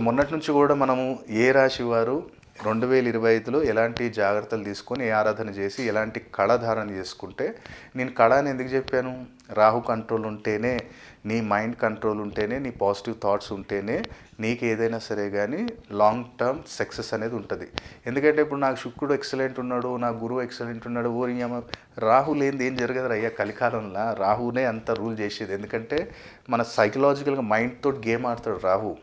మొన్నటి నుంచి కూడా మనము ఏ రాశి వారు 2025లో ఎలాంటి జాగ్రత్తలు తీసుకొని ఏ ఆరాధన చేసి ఎలాంటి కళ ధారణ చేసుకుంటే, నేను కళ అని ఎందుకు చెప్పాను? రాహు కంట్రోల్ ఉంటేనే, నీ మైండ్ కంట్రోల్ ఉంటేనే, నీ పాజిటివ్ థాట్స్ ఉంటేనే నీకు ఏదైనా సరే కానీ లాంగ్ టర్మ్ సక్సెస్ అనేది ఉంటుంది. ఎందుకంటే ఇప్పుడు నాకు శుక్రుడు ఎక్సలెంట్ ఉన్నాడు, నా గురువు ఎక్సలెంట్ ఉన్నాడు, రాహు లేనిది ఏం జరగదు అయ్యా. కలికాలంలో రాహునే అంత రూల్ చేసేది. ఎందుకంటే మన సైకలాజికల్గా మైండ్ తోటి గేమ్ ఆడతాడు రాహు.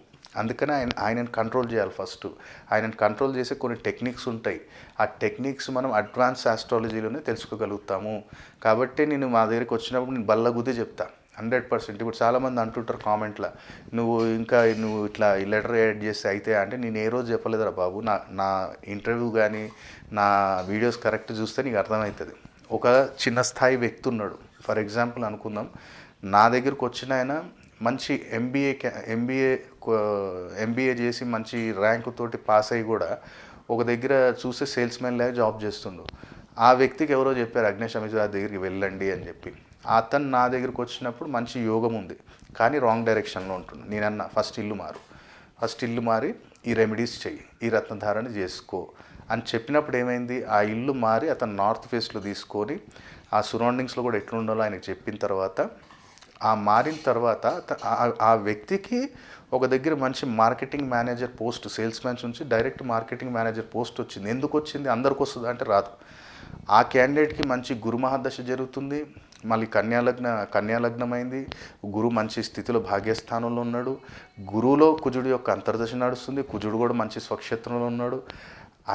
అందుకనే ఆయనను కంట్రోల్ చేయాలి. ఫస్ట్ ఆయనను కంట్రోల్ చేసే కొన్ని టెక్నిక్స్ ఉంటాయి. ఆ టెక్నిక్స్ మనం అడ్వాన్స్ ఆస్ట్రాలజీలోనే తెలుసుకోగలుగుతాము. కాబట్టి నేను మా దగ్గరికి వచ్చినప్పుడు నేను బల్లగుద్ది చెప్తా 100%. ఇప్పుడు చాలామంది అంటుంటారు కామెంట్లో, నువ్వు ఇట్లా లెటర్ యాడ్ చేస్తే అయితే అంటే, నేను ఏ రోజు చెప్పలేదురా బాబు. నా ఇంటర్వ్యూ కానీ నా వీడియోస్ కరెక్ట్ చూస్తే నీకు అర్థమవుతుంది. ఒక చిన్న స్థాయి వ్యక్తి ఉన్నాడు, ఫర్ ఎగ్జాంపుల్ అనుకుందాం, నా దగ్గరకు వచ్చిన ఆయన మంచి ఎంబీఏ చేసి మంచి ర్యాంకు తోటి పాస్ అయ్యి కూడా ఒక దగ్గర చూస్తే సేల్స్ మ్యాన్ లాగా జాబ్ చేస్తుండు. ఆ వ్యక్తికి ఎవరో చెప్పారు, అగ్నేష్ అమిజ్వార్ దగ్గరికి వెళ్ళండి అని చెప్పి. అతను నా దగ్గరికి వచ్చినప్పుడు మంచి యోగం ఉంది, కానీ రాంగ్ డైరెక్షన్లో ఉంటున్నాను. నేనన్నా ఫస్ట్ ఇల్లు మారి ఈ రెమెడీస్ చెయ్యి, ఈ రత్నధారణ చేసుకో అని చెప్పినప్పుడు ఏమైంది, ఆ ఇల్లు మారి అతను నార్త్ ఫేస్లో తీసుకొని ఆ సరౌండింగ్స్లో కూడా ఎట్లుండాలో ఆయనకు చెప్పిన తర్వాత, ఆ మారిన తర్వాత ఆ వ్యక్తికి ఒక దగ్గర మంచి marketing manager post, sales man నుంచి డైరెక్ట్ మార్కెటింగ్ మేనేజర్ పోస్ట్ వచ్చింది. ఎందుకు వచ్చింది? అందరికి వస్తుంది అంటే రాదు. ఆ క్యాండిడేట్కి మంచి గురు మహాదశ జరుగుతుంది, మళ్ళీ కన్యాలగ్నం అయింది, గురు మంచి స్థితిలో భాగ్యస్థానంలో ఉన్నాడు, గురువులో కుజుడు యొక్క అంతర్దశ నడుస్తుంది, కుజుడు కూడా మంచి స్వక్షేత్రంలో ఉన్నాడు.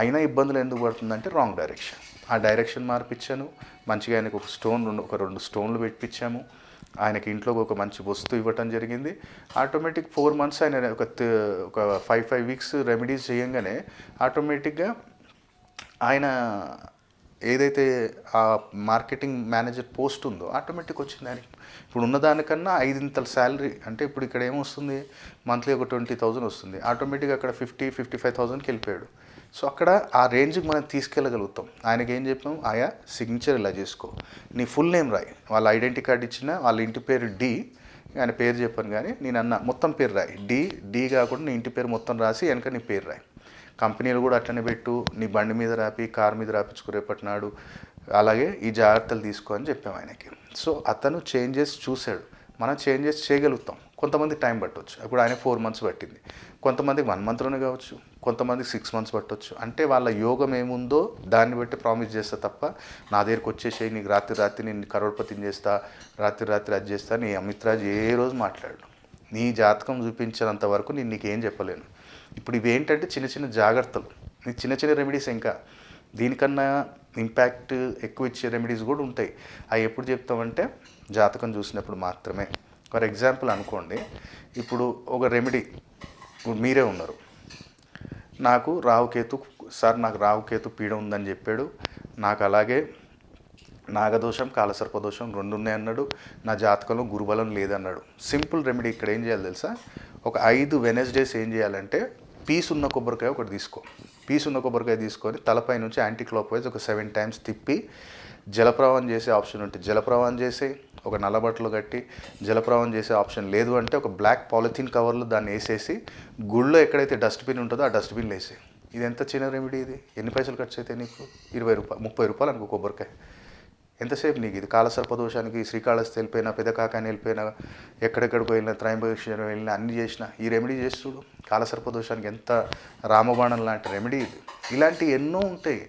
అయినా ఇబ్బందులు ఎందుకు పడుతుందంటే రాంగ్ డైరెక్షన్. ఆ డైరెక్షన్ మార్పించాను. మంచిగా ఆయనకు ఒక 2 స్టోన్లు పెట్టించాము. ఆయనకి ఇంట్లోకి ఒక మంచి వస్తువు ఇవ్వటం జరిగింది. ఆటోమేటిక్ 4 months ఆయన ఒక 5 వీక్స్ రెమెడీస్ చేయంగానే ఆటోమేటిక్గా ఆయన ఏదైతే ఆ మార్కెటింగ్ మేనేజర్ పోస్ట్ ఉందో ఆటోమేటిక్ వచ్చింది ఆయనకి. ఇప్పుడు ఉన్నదానికన్నా 5 శాలరీ. అంటే ఇప్పుడు ఇక్కడ ఏమొస్తుంది, మంత్లీ ఒక 20,000 వస్తుంది, ఆటోమేటిక్గా అక్కడ 55,000కి వెళ్ళిపోయాడు. సో అక్కడ ఆ రేంజ్కి మనం తీసుకెళ్ళగలుగుతాం. ఆయనకి ఏం చెప్పాం, ఆయా సిగ్నేచర్ ఇలా చేసుకో, నీ ఫుల్ నేమ్ రాయి, వాళ్ళ ఐడెంటిటీ కార్డు ఇచ్చిన వాళ్ళ ఇంటి పేరు డి, ఆయన పేరు చెప్పాను కానీ నేను అన్న మొత్తం పేరు రాయి, డి కాకుండా నీ ఇంటి పేరు మొత్తం రాసి వెనక నీ పేరు రాయి. కంపెనీలు కూడా అట్లనే పెట్టు, నీ బండి మీద రాపి, కారు మీద రాపించుకునేపట్నాడు, అలాగే ఈ జాగ్రత్తలు తీసుకో అని చెప్పాము ఆయనకి. సో అతను చేంజెస్ చూశాడు, మనం చేంజెస్ చేయగలుగుతాం. కొంతమంది టైం పట్టవచ్చు. ఇప్పుడు ఆయన 4 months పట్టింది, కొంతమందికి 1 monthలోనే కావచ్చు, కొంతమందికి 6 months పట్టవచ్చు. అంటే వాళ్ళ యోగం ఏముందో దాన్ని బట్టి ప్రామిస్ చేస్తా తప్ప, నా దగ్గరికి వచ్చేసేయి, నీకు రాత్రి నేను కరోడ్పతిని చేస్తా, రాత్రి అది చేస్తా, నీ అమిత్రాజ్ ఏ రోజు మాట్లాడు. నీ జాతకం చూపించినంత వరకు నేను నీకేం చెప్పలేను. ఇప్పుడు ఇవేంటంటే చిన్న జాగ్రత్తలు, నీకు చిన్న రెమెడీస్. ఇంకా దీనికన్నా ఇంపాక్ట్ ఎక్కువ ఇచ్చే రెమెడీస్ కూడా ఉంటాయి. అవి ఎప్పుడు చెప్తామంటే జాతకం చూసినప్పుడు మాత్రమే. ఫర్ ఎగ్జాంపుల్ అనుకోండి, ఇప్పుడు ఒక రెమెడీ, ఇప్పుడు మీరే ఉన్నారు, నాకు రాహుకేతు పీడ ఉందని చెప్పాడు, నాకు అలాగే నాగదోషం కాలసర్పదోషం 2 ఉన్నాయి అన్నాడు, నా జాతకంలో గురుబలం లేదన్నాడు. సింపుల్ రెమెడీ ఇక్కడ ఏం చేయాలి తెలుసా? ఒక 5 Wednesdays ఏం చేయాలంటే, పీస్ ఉన్న కొబ్బరికాయ ఒకటి తీసుకో. పీస్ ఉన్న కొబ్బరికాయ తీసుకొని తలపై నుంచి యాంటీ క్లాక్ వైజ్ ఒక 7 times తిప్పి జలప్రవాహం చేసే ఆప్షన్ ఉంటే జలప్రవాహం చేసి, ఒక నల్ల బట్టలు కట్టి జలప్రవాహం చేసే ఆప్షన్ లేదు అంటే ఒక బ్లాక్ పాలిథిన్ కవర్లో దాన్ని వేసేసి గుళ్ళో ఎక్కడైతే డస్ట్బిన్ ఉంటుందో ఆ డస్ట్బిన్లో వేసి. ఇది ఎంత చిన్న రెమెడీ ఇది. ఎన్ని పైసలు ఖర్చు అయితే నీకు? 20 రూపాయలు 30 రూపాయలు అనుకో కొబ్బరికాయ. ఎంతసేపు నీకు ఇది? కాలసర్పదోషానికి శ్రీకాళహస్తి వెళ్ళిపోయినా, పెదకాకాని వెళ్ళిపోయినా, ఎక్కడెక్కడికి వెళ్ళినా, త్రయంబకేశ్వరం వెళ్ళినా, అన్నీ చేసినా ఈ రెమెడీ చేసి చూడు. కాలసర్పదోషానికి ఎంత రామబాణం లాంటి రెమెడీ ఇది. ఇలాంటివి ఎన్నో ఉంటాయి.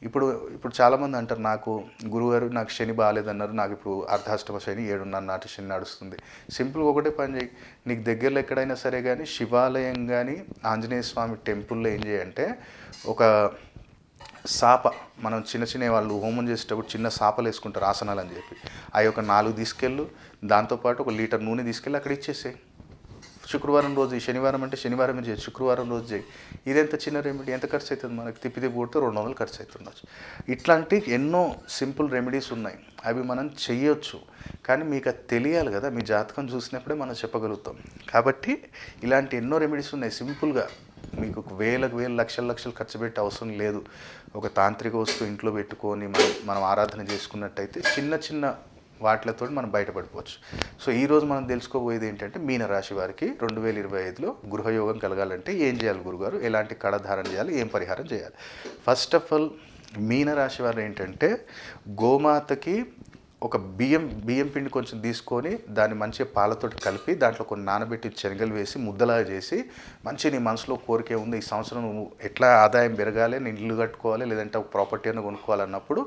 ఇప్పుడు చాలామంది అంటారు, నాకు గురువుగారు నాకు శని బాగాలేదన్నారు, నాకు ఇప్పుడు అర్ధాష్టమ శని 7:30 నాటి శని నడుస్తుంది. సింపుల్గా ఒకటే పని చేయి, నీకు దగ్గరలో ఎక్కడైనా సరే కానీ శివాలయం కానీ ఆంజనేయ స్వామి టెంపుల్లో ఏం చేయంటే, ఒక సాప, మనం చిన్న వాళ్ళు హోమం చేసేటప్పుడు చిన్న సాపలు వేసుకుంటారు ఆసనాలు అని చెప్పి, అవి ఒక 4 తీసుకెళ్ళు, దాంతోపాటు 1 లీటర్ నూనె తీసుకెళ్ళి అక్కడ ఇచ్చేసేయి. శుక్రవారం రోజు, శనివారం అంటే శనివారం చేయి, శుక్రవారం రోజు చేయి. ఇదెంత చిన్న రెమెడీ, ఎంత ఖర్చు అవుతుంది మనకి? తిప్పి కొడితే 200 ఖర్చు అవుతుండొచ్చు. ఇట్లాంటి ఎన్నో సింపుల్ రెమెడీస్ ఉన్నాయి, అవి మనం చెయ్యొచ్చు. కానీ మీకు అది తెలియాలి కదా, మీ జాతకం చూసినప్పుడే మనం చెప్పగలుగుతాం. కాబట్టి ఇలాంటి ఎన్నో రెమెడీస్ ఉన్నాయి సింపుల్గా. మీకు వేలకు లక్షలు ఖర్చు పెట్టే అవసరం లేదు. ఒక తాంత్రిక వస్తువు ఇంట్లో పెట్టుకొని మనం ఆరాధన చేసుకున్నట్టయితే చిన్న వాటితో మనం బయటపడిపోవచ్చు. సో ఈరోజు మనం తెలుసుకోబోయేది ఏంటంటే మీనరాశి వారికి 2025లో గృహయోగం కలగాలంటే ఏం చేయాలి గురుగారు, ఎలాంటి కళధారణ చేయాలి, ఏం పరిహారం చేయాలి. ఫస్ట్ ఆఫ్ ఆల్ మీనరాశి వారు ఏంటంటే గోమాతకి ఒక బియ్యం పిండి కొంచెం తీసుకొని దాన్ని మంచిగా పాలతోటి కలిపి దాంట్లో కొన్ని నానబెట్టి శనగలు వేసి ముద్దలాగా చేసి మంచి నీ మనసులో కోరిక ఉంది, ఈ సంవత్సరం నువ్వు ఎట్లా ఆదాయం పెరగాలి, నేను ఇల్లు కట్టుకోవాలి లేదంటే ఒక ప్రాపర్టీ అయినా కొనుక్కోవాలన్నప్పుడు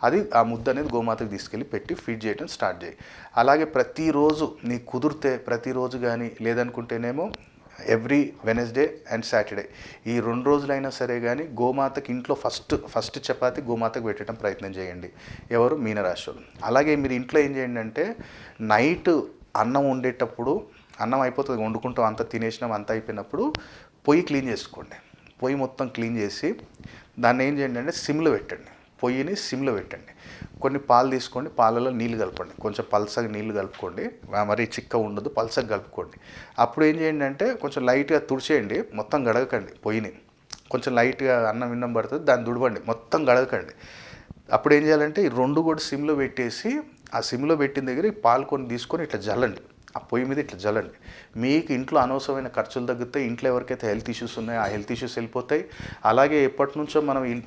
అది ఆ ముద్ద అనేది గోమాతకు తీసుకెళ్ళి పెట్టి ఫీడ్ చేయడం స్టార్ట్ చేయి. అలాగే ప్రతిరోజు నీకు కుదిరితే ప్రతిరోజు కానీ లేదనుకుంటేనేమో ఎవ్రీ వెనస్డే అండ్ సాటర్డే ఈ 2 రోజులైనా సరే కానీ గోమాతకి ఇంట్లో ఫస్ట్ చపాతి గోమాతకు పెట్టడం ప్రయత్నం చేయండి. ఎవరు? మీనరాశి వాళ్ళు. అలాగే మీరు ఇంట్లో ఏం చేయండి అంటే నైట్ అన్నం వండేటప్పుడు అన్నం అయిపోతుంది, వండుకుంటాం అంతా తినేసినాం అంతా అయిపోయినప్పుడు పొయ్యి క్లీన్ చేసుకోండి. పొయ్యి మొత్తం క్లీన్ చేసి దాన్ని ఏం చేయండి అంటే సిమ్లో పెట్టండి. పొయ్యిని సిమ్లో పెట్టండి. కొన్ని పాలు తీసుకోండి, పాలలో నీళ్ళు కలపండి, కొంచెం పల్సగా నీళ్ళు కలుపుకోండి, మరీ చిక్క ఉండదు, పల్సగా కలుపుకోండి. అప్పుడు ఏం చేయండి అంటే కొంచెం లైట్గా తుడిచేయండి, మొత్తం గడగకండి పొయ్యిని. కొంచెం లైట్గా అన్నం పడుతుంది, దాన్ని దుడవండి, మొత్తం గడగకండి. అప్పుడు ఏం చేయాలంటే ఈ 2 కూడా సిమ్లో పెట్టేసి ఆ సిమ్లో పెట్టిన దగ్గర ఈ పాలు కొన్ని తీసుకొని ఇట్లా జల్లండి, ఆ పొయ్యి మీద ఇట్లా జల్లండి. మీకు ఇంట్లో అనవసరమైన ఖర్చులు తగ్గుతాయి. ఇంట్లో ఎవరికైతే హెల్త్ ఇష్యూస్ ఉన్నాయో ఆ హెల్త్ ఇష్యూస్ వెళ్ళిపోతాయి. అలాగే ఎప్పటి నుంచో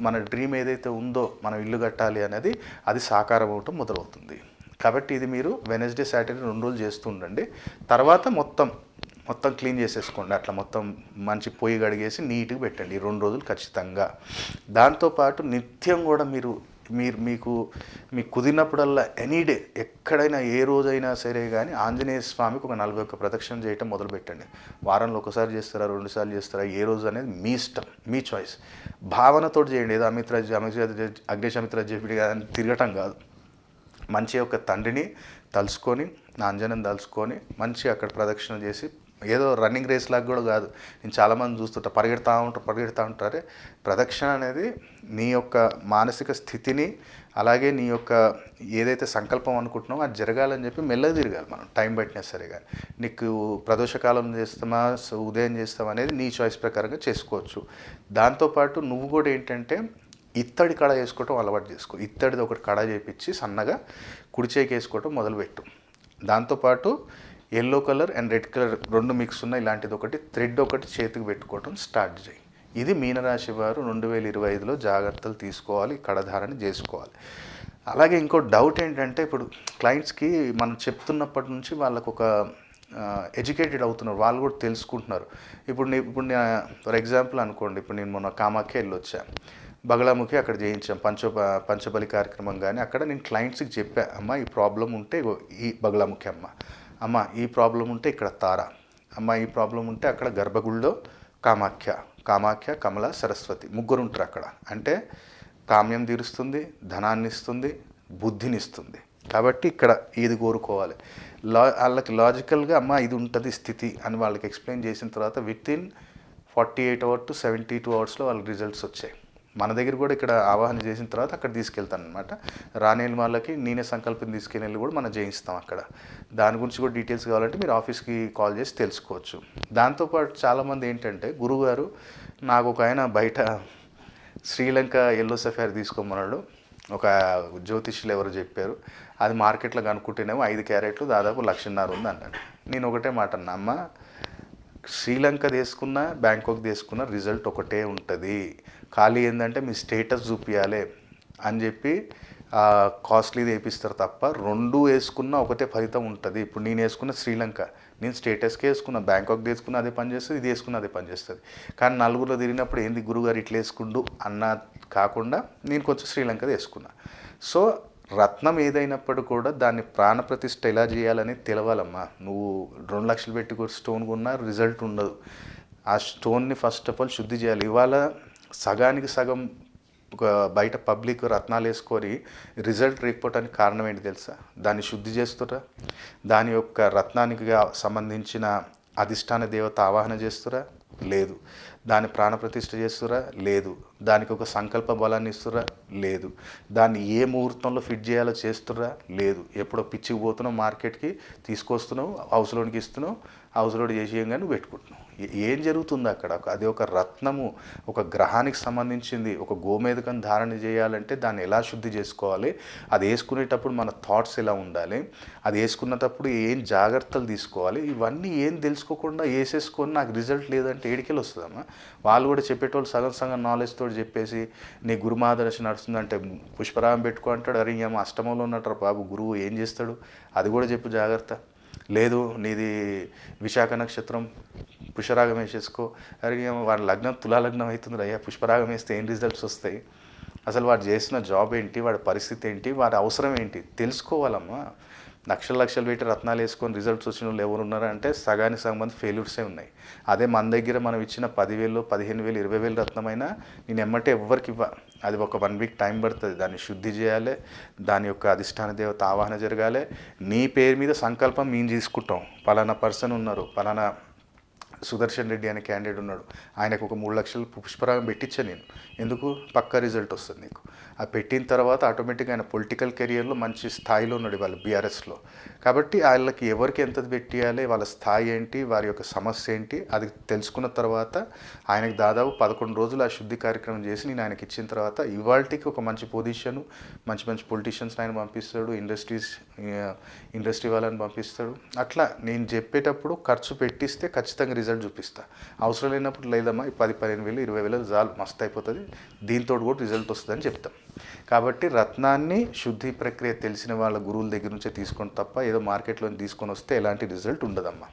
మన డ్రీమ్ ఏదైతే ఉందో మనం ఇల్లు కట్టాలి అనేది అది సాకారం అవటం మొదలవుతుంది. కాబట్టి ఇది మీరు వెనస్డే సాటర్డే 2 రోజులు చేస్తూ ఉండండి. తర్వాత మొత్తం క్లీన్ చేసేసుకోండి. అట్లా మొత్తం మంచి పొయ్యి కడిగేసి నీట్గా పెట్టండి ఈ 2 రోజులు ఖచ్చితంగా. దాంతోపాటు నిత్యం కూడా మీకు కుదిరినప్పుడల్లా ఎనీ డే ఎక్కడైనా ఏ రోజైనా సరే కానీ ఆంజనేయ స్వామికి ఒక 41 ప్రదక్షిణ చేయటం మొదలుపెట్టండి. వారంలో ఒకసారి చేస్తారా, 2 సార్లు చేస్తారా, ఏ రోజు అనేది మీ ఇష్టం, మీ చాయిస్. భావనతో చేయండి. ఏదో అగ్నేశమిత్ర చెప్పి తిరగటం కాదు. మంచి ఒక తండ్రిని తలుసుకొని ఆంజనేయం తలుసుకొని మంచి అక్కడ ప్రదక్షిణ చేసి, ఏదో రన్నింగ్ రేస్ లాగా కూడా కాదు. నేను చాలామంది చూస్తుంటా పరిగెడతా ఉంటారే. ప్రదక్షిణ అనేది నీ యొక్క మానసిక స్థితిని అలాగే నీ యొక్క ఏదైతే సంకల్పం అనుకుంటున్నామో అది జరగాలని చెప్పి మెల్లగా తిరగాలి. మనం టైం పట్టినా సరే కానీ నీకు ప్రదోషకాలం చేస్తామా ఉదయం చేస్తామా అనేది నీ చాయిస్ ప్రకారంగా చేసుకోవచ్చు. దాంతోపాటు నువ్వు కూడా ఏంటంటే ఇత్తడి కడ వేసుకోవటం అలవాటు చేసుకో. ఇత్తడిది ఒకటి కడ చేపించి సన్నగా కుడి చేయికి వేసుకోవటం మొదలుపెట్టు. దాంతోపాటు yellow colour and red colour 2 mix ఉన్న ఇలాంటిది ఒకటి థ్రెడ్ ఒకటి చేతికి పెట్టుకోవటం స్టార్ట్ చేయి. ఇది మీనరాశి వారు 2025లో జాగ్రత్తలు తీసుకోవాలి, కడధారణ చేసుకోవాలి. అలాగే ఇంకో డౌట్ ఏంటంటే ఇప్పుడు క్లయింట్స్కి మనం చెప్తున్నప్పటి నుంచి వాళ్ళకు ఒక ఎడ్యుకేటెడ్ అవుతున్నారు, వాళ్ళు కూడా తెలుసుకుంటున్నారు. ఇప్పుడు ఫర్ ఎగ్జాంపుల్ అనుకోండి, ఇప్పుడు నేను మొన్న కామాఖ్య వెళ్ళొచ్చా, బగలాముఖి అక్కడ చేయించాం పంచబలి కార్యక్రమం. కానీ అక్కడ నేను క్లయింట్స్కి చెప్పా, అమ్మ ఈ ప్రాబ్లం ఉంటే ఈ బగలాముఖి అమ్మ ఈ ప్రాబ్లం ఉంటే ఇక్కడ తార, అమ్మ ఈ ప్రాబ్లం ఉంటే అక్కడ గర్భగుడిలో కామాఖ్య కమల సరస్వతి 3 ఉంటారు అక్కడ. అంటే కామ్యం తీరుస్తుంది, ధనాన్ని ఇస్తుంది, బుద్ధిని ఇస్తుంది. కాబట్టి ఇక్కడ ఇది కోరుకోవాలి. వాళ్ళకి లాజికల్గా అమ్మ ఇది ఉంటుంది స్థితి అని వాళ్ళకి ఎక్స్ప్లెయిన్ చేసిన తర్వాత వితిన్ 48 hours to 72 hours వాళ్ళకి రిజల్ట్స్ వచ్చాయి. మన దగ్గర కూడా ఇక్కడ ఆవాహన చేసిన తర్వాత అక్కడ తీసుకెళ్తాను అనమాట. రానేళ్ళ వాళ్ళకి నేనే సంకల్పం తీసుకెళ్ళి కూడా మనం చేయిస్తాం అక్కడ. దాని గురించి కూడా డీటెయిల్స్ కావాలంటే మీరు ఆఫీస్కి కాల్ చేసి తెలుసుకోవచ్చు. దాంతోపాటు చాలామంది ఏంటంటే గురువుగారు నాకు ఒక ఆయన బయట శ్రీలంక ఎల్లో సఫైర్ తీసుకోమన్నాడు, ఒక జ్యోతిష్యులు ఎవరు చెప్పారు, అది మార్కెట్లో కనుక్కుంటేనేమో 5 క్యారెట్లు దాదాపు 1,50,000 ఉంది అన్నాడు. నేను ఒకటే మాట అన్నా, అమ్మ శ్రీలంక తీసుకున్న బ్యాంకాక్ తీసుకున్న రిజల్ట్ ఒకటే ఉంటుంది, ఖాళీ ఏంటంటే మీ స్టేటస్ చూపించాలి అని చెప్పి కాస్ట్లీది వేపిస్తారు తప్ప 2 వేసుకున్నా ఒకటే ఫలితం ఉంటుంది. ఇప్పుడు నేను వేసుకున్న శ్రీలంక, నేను స్టేటస్కి వేసుకున్న, బ్యాంకాక్ తీసుకున్న అదే పని చేస్తుంది, ఇది వేసుకున్న అదే పని చేస్తుంది. కానీ నలుగురిలో తిరిగినప్పుడు ఏంది గురుగారు ఇట్లా వేసుకుండు అన్న కాకుండా నేను కొంచెం శ్రీలంక వేసుకున్నా. సో రత్నం ఏదైనప్పుడు కూడా దాన్ని ప్రాణప్రతిష్ఠ ఎలా చేయాలని తెలవాలమ్మా. నువ్వు 2 లక్షలు పెట్టి స్టోన్ కొన్నా రిజల్ట్ ఉండదు. ఆ స్టోన్ని ఫస్ట్ ఆఫ్ ఆల్ శుద్ధి చేయాలి. ఇవాళ సగానికి సగం ఒక బయట పబ్లిక్ రత్నాలు వేసుకొని రిజల్ట్ రేకపోవటానికి కారణం ఏంటి తెలుసా? దాన్ని శుద్ధి చేస్తురా, దాని యొక్క రత్నానికి సంబంధించిన అధిష్టాన దేవత ఆవాహన చేస్తురా లేదు, దాని ప్రాణప్రతిష్ఠ చేస్తురా లేదు, దానికి ఒక సంకల్ప బలాన్ని ఇస్తుర్రా? లేదు. దాన్ని ఏ ముహూర్తంలో ఫిట్ చేయాలో చేస్తుర్రా? లేదు. ఎప్పుడో పిచ్చికి పోతున్నావు మార్కెట్కి, తీసుకొస్తున్నావు, హౌస్లోనికి ఇస్తున్నావు, హౌస్లోడ్ చేసేయంగానే నువ్వు పెట్టుకుంటున్నావు. ఏం జరుగుతుంది అక్కడ? అది ఒక రత్నము, ఒక గ్రహానికి సంబంధించింది. ఒక గోమేధికం ధారణ చేయాలంటే దాన్ని ఎలా శుద్ధి చేసుకోవాలి, అది వేసుకునేటప్పుడు మన థాట్స్ ఎలా ఉండాలి, అది వేసుకున్నప్పుడు ఏం జాగ్రత్తలు తీసుకోవాలి, ఇవన్నీ ఏం తెలుసుకోకుండా వేసేసుకొని నాకు రిజల్ట్ లేదంటే ఏడికెళ్ళి వస్తుందమ్మా? వాళ్ళు కూడా చెప్పేటోళ్ళు సగం సగం నాలెడ్జ్ తోటి చెప్పేసి నీ గురుమాదర్శ నడుస్తుందంటే పుష్పరాగం పెట్టుకో అంటాడు. అరే ఏమో అష్టమంలో ఉన్నట్టు బాబు, గురువు ఏం చేస్తాడు? అది కూడా చెప్పు జాగ్రత్త. లేదు నీది విశాఖ నక్షత్రం, పుష్పరాగం వేసేసుకో. అరే వాడి లగ్నం తులాలగ్నం అవుతుంది అయ్యా, పుష్పరాగం వేస్తే ఏం రిజల్ట్స్ వస్తాయి? అసలు వాడు చేసిన జాబ్ ఏంటి, వాడి పరిస్థితి ఏంటి, వాడి అవసరం ఏంటి తెలుసుకోవాలమ్మా. లక్షలు లక్షలు పెట్టి రత్నాలు వేసుకొని రిజల్ట్స్ వచ్చిన వాళ్ళు ఎవరు ఉన్నారంటే సగానికి సగం మంది ఫెయిల్యూర్సే ఉన్నాయి. అదే మన దగ్గర మనం ఇచ్చిన 10,000, 15,000, 20,000 రత్నమైనా నేను ఎమ్మటే ఎవ్వరికి ఇవ్వ. అది ఒక 1 వీక్ టైం పడుతుంది. దాన్ని శుద్ధి చేయాలి, దాని యొక్క అధిష్టాన దేవత ఆవాహన జరగాలి. నీ పేరు మీద సంకల్పం మేము తీసుకుంటాం. పలానా పర్సన్ ఉన్నారు, పలానా సుదర్శన్ రెడ్డి అనే క్యాండిడేట్ ఉన్నాడు, ఆయనకు ఒక 3 లక్షలు పుష్పరాగం పెట్టించా నేను. ఎందుకు? పక్కా రిజల్ట్ వస్తుంది నీకు. ఆ పెట్టిన తర్వాత ఆటోమేటిక్గా ఆయన పొలిటికల్ కెరియర్లో మంచి స్థాయిలో ఉన్నాడు వాళ్ళు బీఆర్ఎస్లో. కాబట్టి వాళ్ళకి ఎవరికి ఎంత పెట్టియాలి, వాళ్ళ స్థాయి ఏంటి, వారి యొక్క సమస్య ఏంటి, అది తెలుసుకున్న తర్వాత ఆయనకు దాదాపు 11 రోజులు ఆ శుద్ధి కార్యక్రమం చేసి నేను ఆయనకి ఇచ్చిన తర్వాత ఇవాళకి ఒక మంచి పొజిషను, మంచి మంచి పొలిటీషియన్స్ ఆయన పంపిస్తాడు, ఇండస్ట్రీ వాళ్ళని పంపిస్తాడు. అట్లా నేను చెప్పేటప్పుడు ఖర్చు పెట్టిస్తే ఖచ్చితంగా రిజల్ట్ చూపిస్తా. అవసరం లేనప్పుడు లేదమ్మా 10,000, 15,000, 20,000 చాలు, మస్తు అయిపోతుంది, దీంతో కూడా రిజల్ట్ వస్తుందని చెప్తాం. కాబట్టి రత్నాన్ని శుద్ధి ప్రక్రియ తెలిసిన వాళ్ళ గురువుల దగ్గర నుంచే తీసుకొని తప్ప ఏదో మార్కెట్లో తీసుకొని వస్తే ఎలాంటి రిజల్ట్ ఉండదమ్మా.